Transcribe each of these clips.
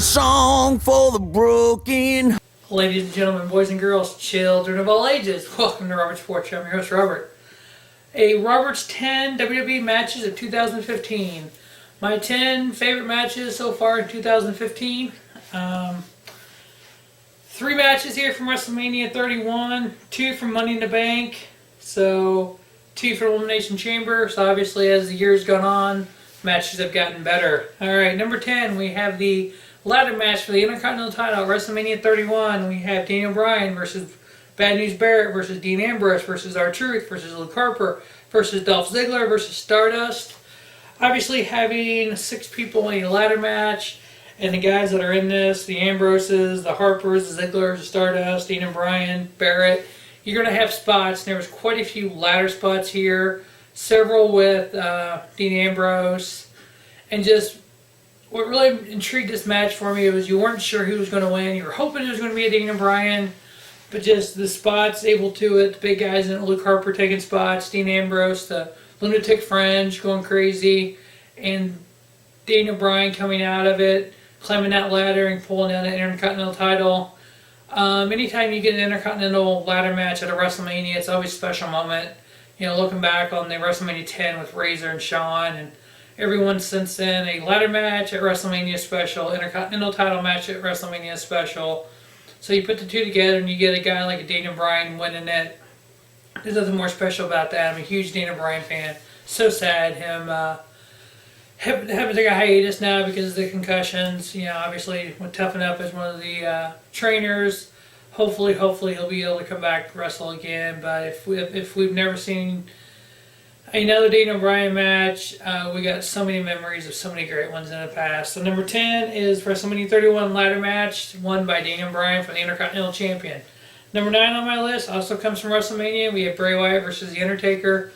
song for the broken. Ladies and gentlemen, boys and girls, children of all ages, welcome to Robert's Sports Show. I'm your host, Robert. Robert's 10 WWE matches of 2015. My 10 favorite matches so far in 2015. 3 matches here from WrestleMania 31, 2 from Money in the Bank, so 2 from Elimination Chamber. So obviously as the years gone on, matches have gotten better. Alright, number 10, we have the ladder match for the Intercontinental title, WrestleMania 31. We have Daniel Bryan versus Bad News Barrett versus Dean Ambrose versus R-Truth versus Luke Harper versus Dolph Ziggler versus Stardust. Obviously having 6 people in a ladder match, and the guys that are in this, the Ambroses, the Harpers, the Zigglers, the Stardust, Dean and Bryan, Barrett, you're going to have spots. There was quite a few ladder spots here, several with Dean Ambrose, and just what really intrigued this match for me was you weren't sure who was going to win. You were hoping it was going to be a Dean and Bryan, but just the spots able to it, the big guys in it, Luke Harper taking spots, Dean Ambrose, the Lunatic Fringe going crazy, and Daniel Bryan coming out of it, climbing that ladder and pulling down the Intercontinental title. Anytime you get an Intercontinental ladder match at a WrestleMania, it's always a special moment. You know, looking back on the WrestleMania 10 with Razor and Shawn, and everyone since then, a ladder match at WrestleMania special, Intercontinental title match at WrestleMania special. So you put the two together and you get a guy like a Daniel Bryan winning it. There's nothing more special about that. I'm a huge Daniel Bryan fan. So sad him having to take a hiatus now because of the concussions. You know, obviously with Toughen Up as one of the trainers. Hopefully he'll be able to come back to wrestle again. But if we've never seen another Daniel Bryan match, we got so many memories of so many great ones in the past. So number 10 is WrestleMania 31 ladder match, won by Daniel Bryan for the Intercontinental Champion. Number 9 on my list also comes from WrestleMania. We have Bray Wyatt versus The Undertaker.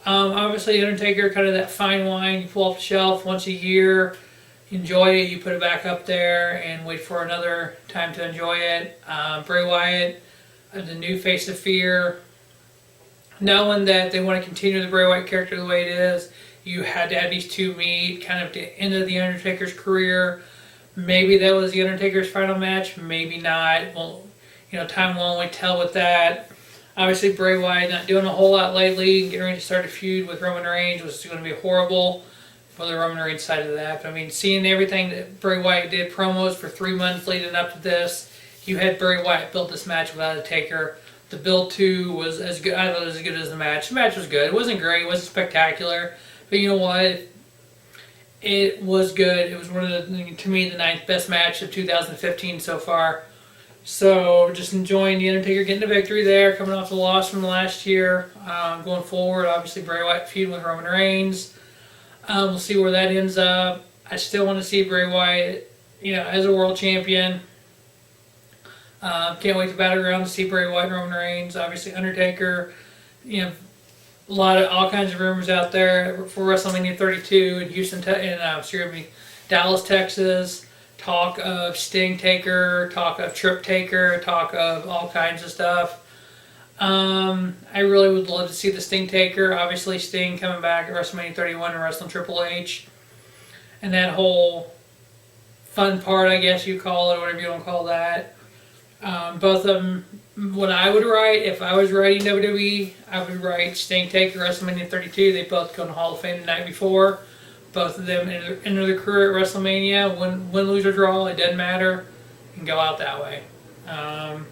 Obviously, The Undertaker, kind of that fine wine you pull off the shelf once a year. You enjoy it, you put it back up there, and wait for another time to enjoy it. Bray Wyatt, the new face of fear. Knowing that they want to continue the Bray Wyatt character the way it is, you had to have these two meet, kind of the end of The Undertaker's career. Maybe that was The Undertaker's final match, maybe not. Well, you know, time will only tell with that. Obviously, Bray Wyatt not doing a whole lot lately, getting ready to start a feud with Roman Reigns was going to be horrible for the Roman Reigns side of that. But I mean, seeing everything that Bray Wyatt did, promos for 3 months leading up to this, you had Bray Wyatt build this match without a taker. The build to was as good. I thought it was as good as the match. The match was good. It wasn't great. It wasn't spectacular. But you know what? It was good. It was one of the, to me, the 9th best match of 2015 so far. So just enjoying The Undertaker getting the victory there, coming off the loss from last year. Going forward, obviously Bray Wyatt feuding with Roman Reigns. We'll see where that ends up. I still want to see Bray Wyatt, you know, as a world champion. Can't wait to Battleground to see Bray Wyatt and Roman Reigns. Obviously Undertaker, you know, all kinds of rumors out there for WrestleMania 32 in Houston, Dallas, Texas. Talk of Sting Taker, talk of Trip Taker, talk of all kinds of stuff. I really would love to see the Sting Taker. Obviously Sting coming back at WrestleMania 31 and wrestling Triple H. And that whole fun part, I guess you call it, whatever you want to call that. Both of them, what I would write, if I was writing WWE, I would write Sting Taker, WrestleMania 32. They both go in the Hall of Fame the night before. Both of them enter their career at WrestleMania. Win, lose, or draw, it doesn't matter. You can go out that way. But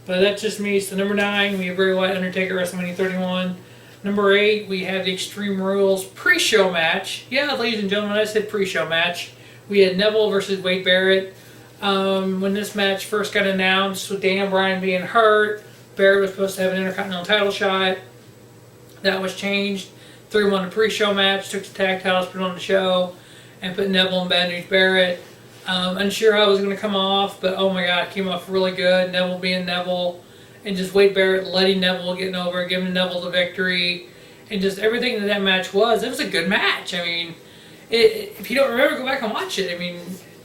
that's just me. So number 9, we have Bray Wyatt, Undertaker, WrestleMania 31. Number 8, we have the Extreme Rules pre-show match. Yeah, ladies and gentlemen, I said pre-show match. We had Neville versus Wade Barrett. When this match first got announced, with Daniel Bryan being hurt, Barrett was supposed to have an Intercontinental title shot. That was changed. 3-1 the pre-show match, took the tag titles, put it on the show, and put Neville and Bad News Barrett. Unsure how it was going to come off, but oh my god, it came off really good. Neville being Neville, and just Wade Barrett letting Neville getting over, giving Neville the victory, and just everything that match was. It was a good match. I mean, if you don't remember, go back and watch it. I mean,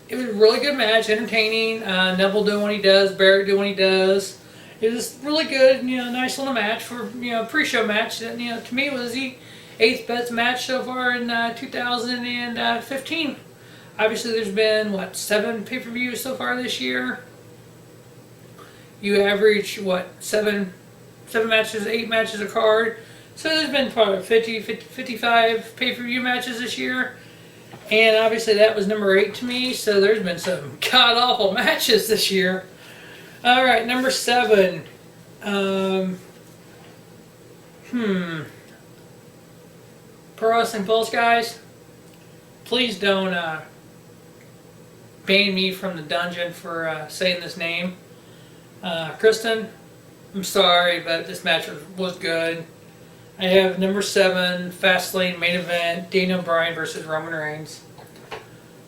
it was a really good match, entertaining. Neville doing what he does, Barrett doing what he does. It was really good, you know, nice little match for, you know, pre-show match. That, you know, to me was the 8th best match so far in 2015. Obviously, there's been, what, 7 pay-per-views so far this year? You average, what, 7 matches, 8 matches a card. So there's been probably 55 pay-per-view matches this year. And obviously that was number 8 to me, so there's been some god-awful matches this year. Alright, number 7. Pro Wrestling Pulse, guys. Please don't ban me from the dungeon for saying this name. Kristen, I'm sorry, but this match was good. I have number 7, Fastlane main event, Daniel Bryan versus Roman Reigns.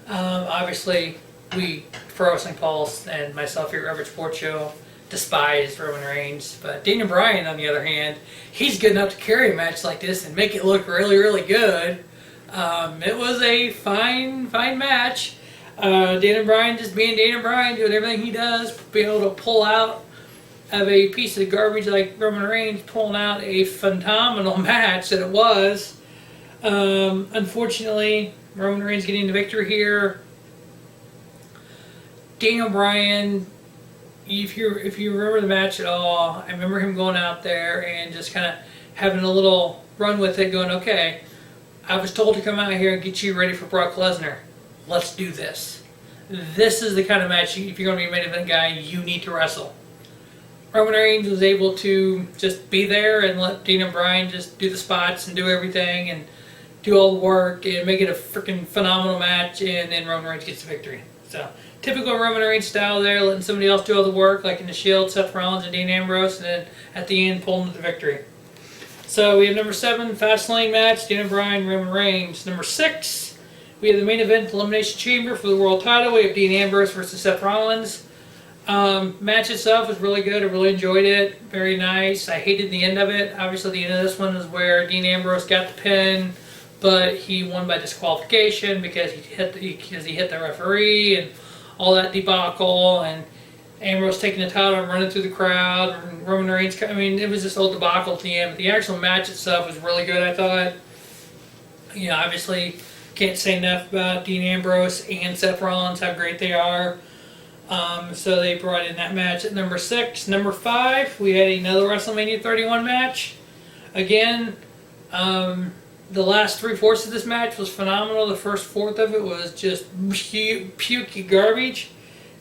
Obviously, we, Pro Wrestling Pulse, and myself here at Average Sports Show, despise Roman Reigns. But Daniel Bryan, on the other hand, he's good enough to carry a match like this and make it look really, really good. It was a fine match. Daniel Bryan just being Daniel Bryan, doing everything he does, being able to pull out of a piece of garbage like Roman Reigns, pulling out a phenomenal match that it was. Unfortunately, Roman Reigns getting the victory here. Daniel Bryan, if you remember the match at all, I remember him going out there and just kind of having a little run with it, going, okay, I was told to come out here and get you ready for Brock Lesnar. Let's do this. This is the kind of match, if you're going to be a main event guy, you need to wrestle. Roman Reigns was able to just be there and let Daniel Bryan just do the spots and do everything and do all the work and make it a freaking phenomenal match, and then Roman Reigns gets the victory. So, typical Roman Reigns style there, letting somebody else do all the work, like in the Shield, Seth Rollins and Dean Ambrose, and then at the end pulling the victory. So we have number 7, Fastlane match, Daniel Bryan, Roman Reigns. Number 6, we have the main event, Elimination Chamber for the world title. We have Dean Ambrose versus Seth Rollins. Match itself was really good. I really enjoyed it. Very nice. I hated the end of it. Obviously, the end of this one is where Dean Ambrose got the pin, but he won by disqualification because he hit the referee and all that debacle. And Ambrose taking the title and running through the crowd. And Roman Reigns. I mean, it was this whole debacle at the end. But the actual match itself was really good, I thought. You know, obviously, can't say enough about Dean Ambrose and Seth Rollins, how great they are. So they brought in that match at number 6. Number 5, we had another WrestleMania 31 match. Again, the last 3/4 of this match was phenomenal. The first fourth of it was just pukey garbage.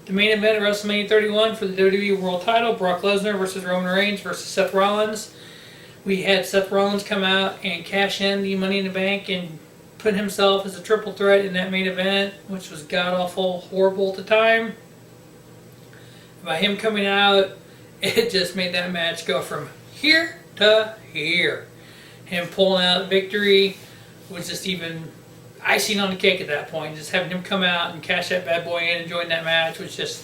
The main event of WrestleMania 31 for the WWE World Title, Brock Lesnar versus Roman Reigns versus Seth Rollins. We had Seth Rollins come out and cash in the Money in the Bank and put himself as a triple threat in that main event, which was god-awful, horrible at the time. By him coming out, it just made that match go from here to here. Him pulling out victory was just even icing on the cake at that point. Just having him come out and cash that bad boy in and join that match was just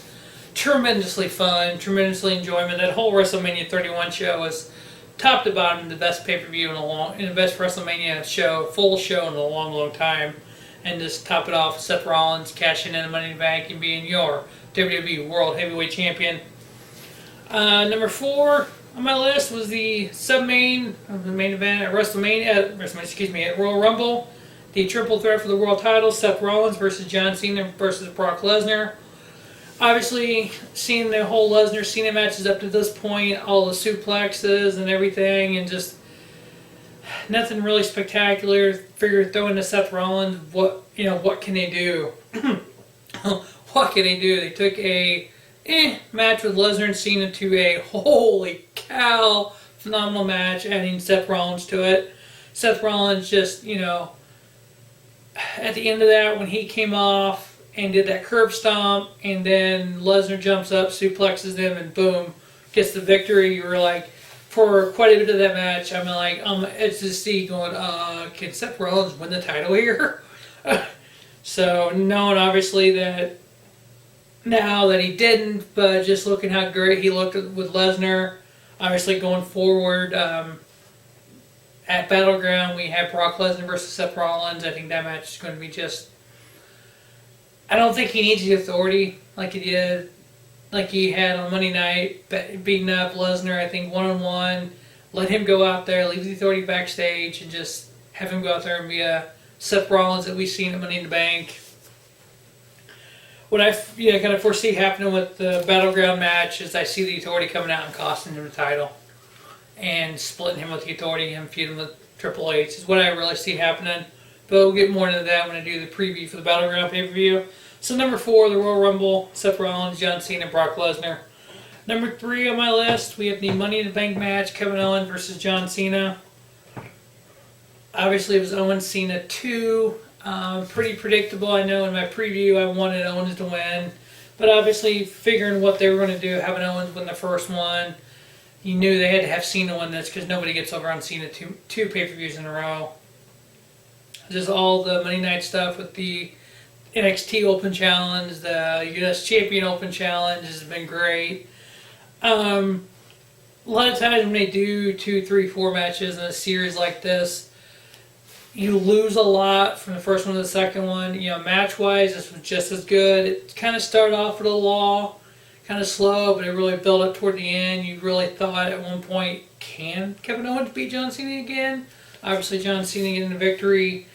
tremendously fun, tremendously enjoyment. That whole WrestleMania 31 show was top to bottom the best pay-per-view in the best WrestleMania show, full show in a long, long time. And just top it off with Seth Rollins cashing in the Money in the Bank and being your WWE World Heavyweight Champion. Number 4 on my list was the main event at at Royal Rumble. The triple threat for the world title, Seth Rollins versus John Cena versus Brock Lesnar. Obviously, seeing the whole Lesnar-Cena matches up to this point, all the suplexes and everything, and just nothing really spectacular. Figure throwing to Seth Rollins, what can they do? What can they do? They took a match with Lesnar and Cena to a holy cow phenomenal match, adding Seth Rollins to it. Seth Rollins just, at the end of that, when he came off and did that curb stomp, and then Lesnar jumps up, suplexes him, and boom, gets the victory. You were like, for quite a bit of that match, I'm like, it's just see going, can Seth Rollins win the title here? So knowing obviously that now that he didn't, but just looking how great he looked with Lesnar, obviously going forward at Battleground, we have Brock Lesnar versus Seth Rollins. I think that match is going to be just, I don't think he needs the authority like he had on Monday night, beating up Lesnar, I think, one-on-one. Let him go out there, leave the authority backstage, and just have him go out there and be a Seth Rollins that we've seen at Money in the Bank. what I kind of foresee happening with the Battleground match is I see the Authority coming out and costing him the title and splitting him with the Authority and feuding with Triple H is what I really see happening. But we'll get more into that when I do the preview for the Battleground pay-per-view. So number 4, the Royal Rumble, Seth Rollins, John Cena, Brock Lesnar. Number 3 on my list, we have the Money in the Bank match, Kevin Owens versus John Cena. Obviously, it was Owens Cena 2. Pretty predictable. I know in my preview I wanted Owens to win. But obviously, figuring what they were going to do, having Owens win the first one, you knew they had to have Cena win this because nobody gets over on Cena two pay-per-views in a row. Just all the Monday night stuff with the NXT Open Challenge, the US Champion Open Challenge has been great. A lot of times when they do 2, 3, 4 matches in a series like this, you lose a lot from the first one to the second one. Match-wise, this was just as good. It kind of started off with a lull, kind of slow, but it really built up toward the end. You really thought at one point, can Kevin Owens beat John Cena again? Obviously, John Cena getting the victory.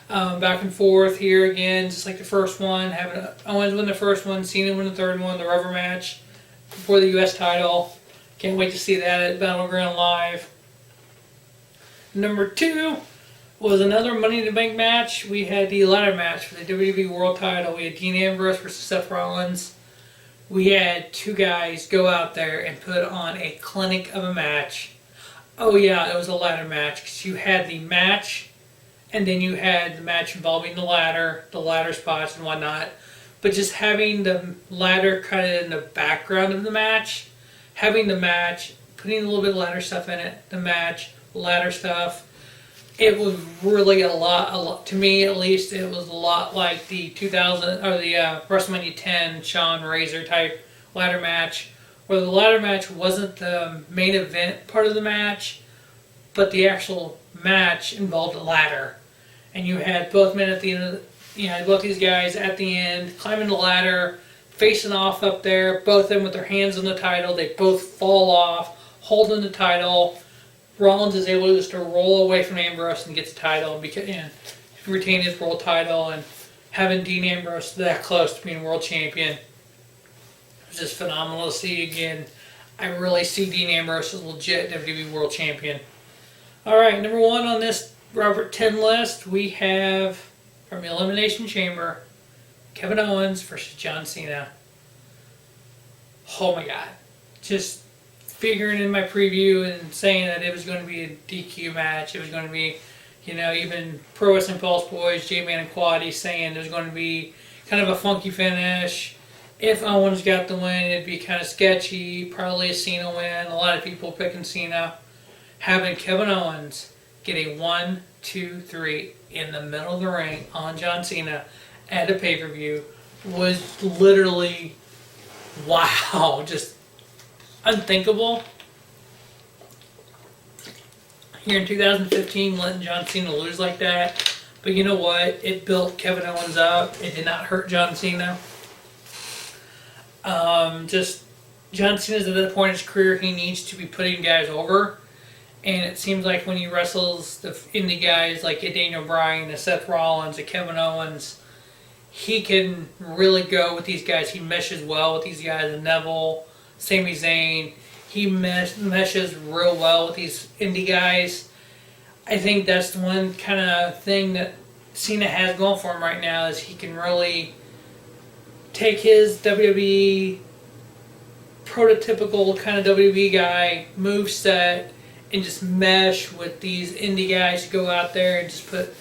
Back and forth here again, just like the first one. Having Owens win the first one, Cena win the third one, the rubber match for the U.S. title. Can't wait to see that at Battleground Live. Number 2 was another Money in the Bank match. We had the ladder match for the WWE World title. We had Dean Ambrose versus Seth Rollins. We had 2 guys go out there and put on a clinic of a match. Oh yeah, it was a ladder match because you had the match and then you had the match involving the ladder spots and whatnot. But just having the ladder kind of in the background of the match, having the match, putting a little bit of ladder stuff in it, the match, ladder stuff, it was really a lot, to me at least, it was a lot like the 2000, or the WrestleMania 10 Shawn Razor type ladder match, where the ladder match wasn't the main event part of the match, but the actual match involved a ladder. And you had both men at the end of both these guys at the end, climbing the ladder, facing off up there, both of them with their hands on the title. They both fall off, holding the title. Rollins is able just to roll away from Ambrose and get the title and retain his world title. And having Dean Ambrose that close to being world champion was just phenomenal to see again. I really see Dean Ambrose as legit WWE world champion. All right, number 1 on this Robert 10 list, we have from the Elimination Chamber, Kevin Owens versus John Cena. Oh my God. Just figuring in my preview and saying that it was going to be a DQ match. It was going to be, even Pro Wrestling Pulse Boys, J-Man and Quaddy saying there's going to be kind of a funky finish. If Owens got the win, it'd be kind of sketchy. Probably a Cena win. A lot of people picking Cena. Having Kevin Owens get a 1, 2, 3 in the middle of the ring on John Cena at a pay-per-view was literally, wow, just unthinkable. Here in 2015, letting John Cena lose like that. But you know what? It built Kevin Owens up. It did not hurt John Cena. Just John Cena's at that point in his career, he needs to be putting guys over. And it seems like when he wrestles the indie guys like a Daniel Bryan, a Seth Rollins, a Kevin Owens, he can really go with these guys. He meshes well with these guys. Neville, Sami Zayn, he meshes real well with these indie guys. I think that's the one kind of thing that Cena has going for him right now is he can really take his WWE prototypical kind of WWE guy moveset and just mesh with these indie guys, go out there and just put,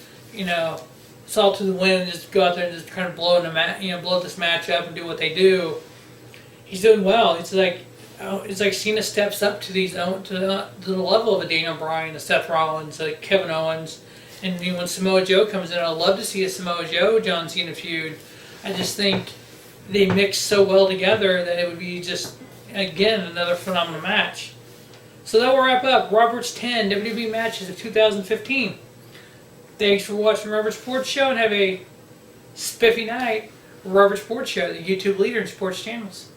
salt to the wind and just go out there and just kind of blow this match up and do what they do. He's doing well. It's like Cena steps up to the level of a Daniel Bryan, a Seth Rollins, a Kevin Owens, and when Samoa Joe comes in, I'd love to see a Samoa Joe John Cena feud. I just think they mix so well together that it would be just again another phenomenal match. So that will wrap up Robert's 10 WWE matches of 2015. Thanks for watching Robert Sports Show and have a spiffy night. Robert Sports Show, the YouTube leader in sports channels.